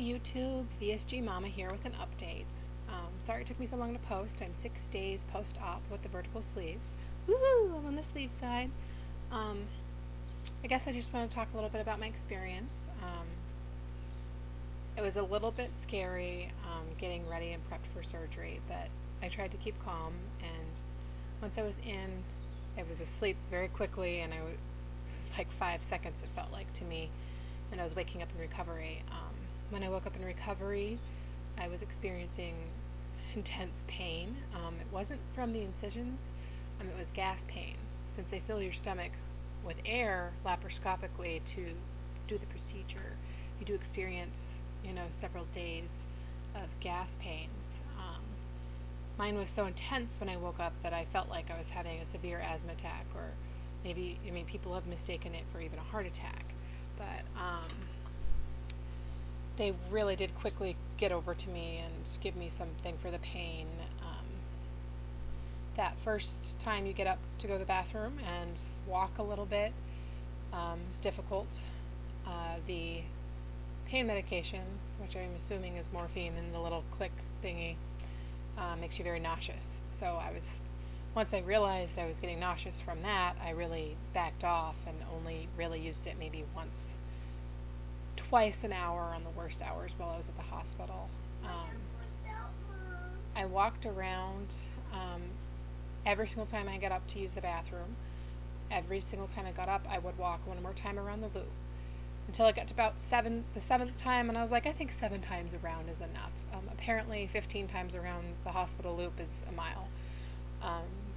YouTube, VSG Mama here with an update. Sorry it took me so long to post. I'm 6 days post-op with the vertical sleeve. Woohoo! I'm on the sleeve side. I guess I just want to talk a little bit about my experience. It was a little bit scary getting ready and prepped for surgery, but I tried to keep calm, and once I was in, I was asleep very quickly, and it was like 5 seconds it felt like to me, and I was waking up in recovery. When I woke up in recovery, I was experiencing intense pain. It wasn't from the incisions, it was gas pain. Since they fill your stomach with air laparoscopically to do the procedure, you do experience, several days of gas pains. Mine was so intense when I woke up that I felt like I was having a severe asthma attack, or maybe, people have mistaken it for even a heart attack. But they really did quickly get over to me and give me something for the pain. That first time you get up to go to the bathroom and walk a little bit is difficult. The pain medication, which I'm assuming is morphine and the little click thingy, makes you very nauseous. So once I realized I was getting nauseous from that, I really backed off and only really used it maybe twice an hour on the worst hours while I was at the hospital. I walked around every single time I got up to use the bathroom. Every single time I got up, I would walk one more time around the loop until I got to about the seventh time, and I was like, I think 7 times around is enough. Apparently 15 times around the hospital loop is a mile.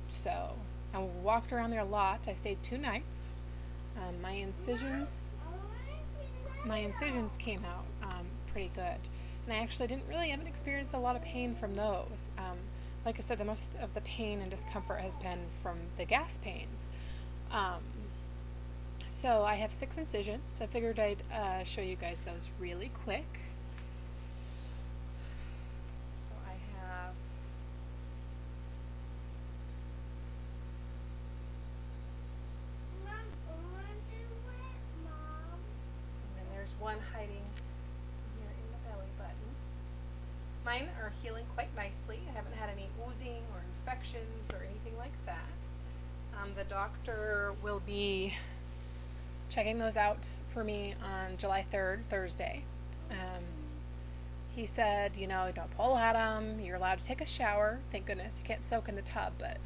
So I walked around there a lot. I stayed 2 nights. My incisions came out pretty good, and I actually haven't experienced a lot of pain from those. Like I said, the most of the pain and discomfort has been from the gas pains. So I have 6 incisions. I figured I'd show you guys those really quick. So I have and then there's one hiding here in the belly button. Mine are healing quite nicely. I haven't had any oozing or infections or anything like that. The doctor will be checking those out for me on July 3rd, Thursday. He said, don't pull at them. You're allowed to take a shower. Thank goodness. You can't soak in the tub, but,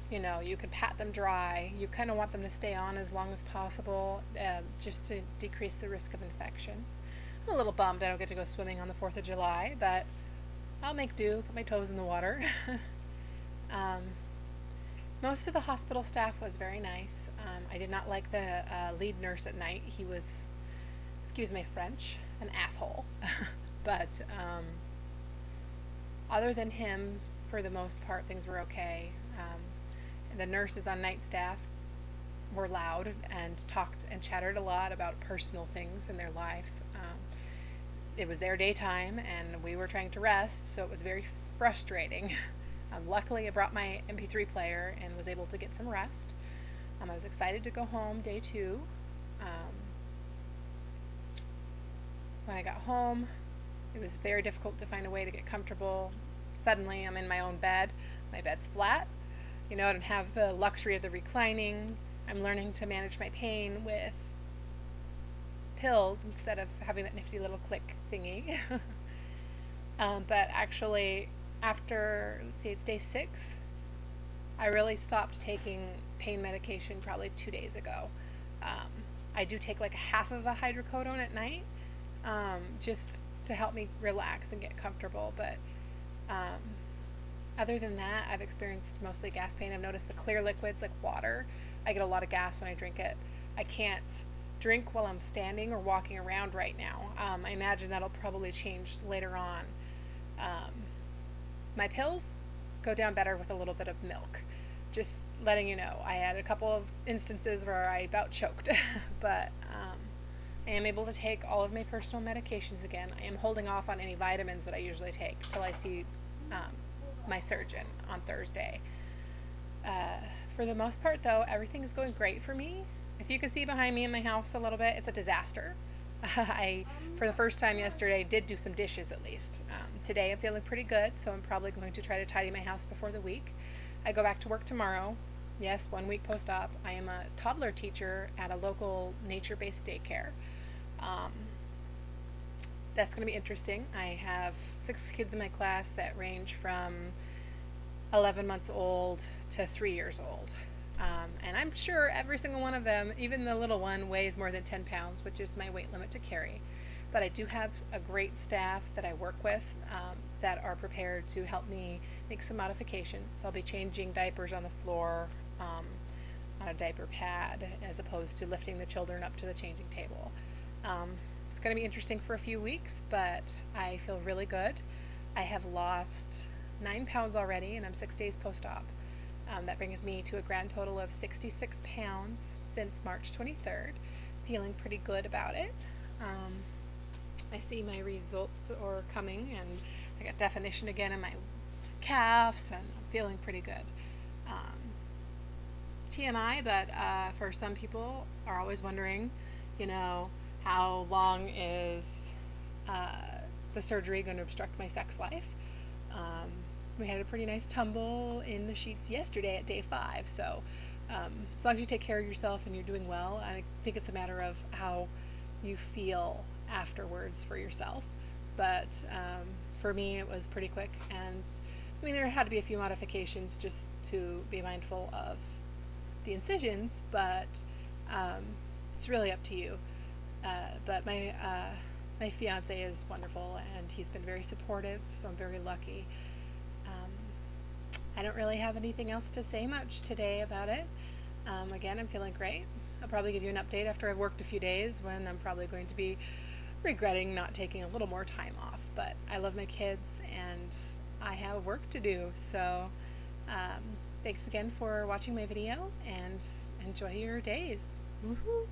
you can pat them dry. You kind of want them to stay on as long as possible, just to decrease the risk of infections. I'm a little bummed I don't get to go swimming on the 4th of July, but I'll make do, put my toes in the water. Most of the hospital staff was very nice. I did not like the lead nurse at night. He was, excuse my French, an asshole. But other than him, for the most part, things were okay. The nurses on night staff were loud and talked and chattered a lot about personal things in their lives. It was their daytime, and we were trying to rest, so it was very frustrating. Luckily, I brought my MP3 player and was able to get some rest. I was excited to go home day 2. When I got home, it was very difficult to find a way to get comfortable. Suddenly, I'm in my own bed. My bed's flat. I don't have the luxury of the reclining. I'm learning to manage my pain with pills instead of having that nifty little click thingy. But actually, after, it's day 6, I really stopped taking pain medication probably 2 days ago. I do take like half of a hydrocodone at night, just to help me relax and get comfortable, but other than that, I've experienced mostly gas pain. I've noticed the clear liquids, like water, I get a lot of gas when I drink it. I can't drink while I'm standing or walking around right now. I imagine that'll probably change later on. My pills go down better with a little bit of milk. Just letting you know, I had a couple of instances where I about choked, but I am able to take all of my personal medications again. I am holding off on any vitamins that I usually take till I see my surgeon on Thursday. For the most part, though, everything is going great for me. If you can see behind me in my house a little bit, it's a disaster. For the first time yesterday, did do some dishes at least. Today I'm feeling pretty good, so I'm probably going to try to tidy my house before the week. I go back to work tomorrow. Yes, 1 week post-op. I am a toddler teacher at a local nature-based daycare. Um, that's going to be interesting. I have 6 kids in my class that range from 11 months old to 3 years old. And I'm sure every single one of them, even the little one, weighs more than 10 pounds, which is my weight limit to carry. But I do have a great staff that I work with that are prepared to help me make some modifications. I'll be changing diapers on the floor on a diaper pad as opposed to lifting the children up to the changing table. It's going to be interesting for a few weeks, but I feel really good. I have lost 9 pounds already, and I'm 6 days post-op. That brings me to a grand total of 66 pounds since March 23rd. Feeling pretty good about it. I see my results are coming, and I got definition again in my calves, and I'm feeling pretty good. TMI, but for some people are always wondering, how long is the surgery going to obstruct my sex life? We had a pretty nice tumble in the sheets yesterday at day 5, so as long as you take care of yourself and you're doing well, I think it's a matter of how you feel afterwards for yourself. But for me, it was pretty quick, and there had to be a few modifications just to be mindful of the incisions, but it's really up to you. But my fiance is wonderful, and he's been very supportive, so I'm very lucky. I don't really have anything else to say much today about it. Again, I'm feeling great. I'll probably give you an update after I've worked a few days, when I'm probably going to be regretting not taking a little more time off. But I love my kids, and I have work to do. So thanks again for watching my video, and enjoy your days. Woohoo!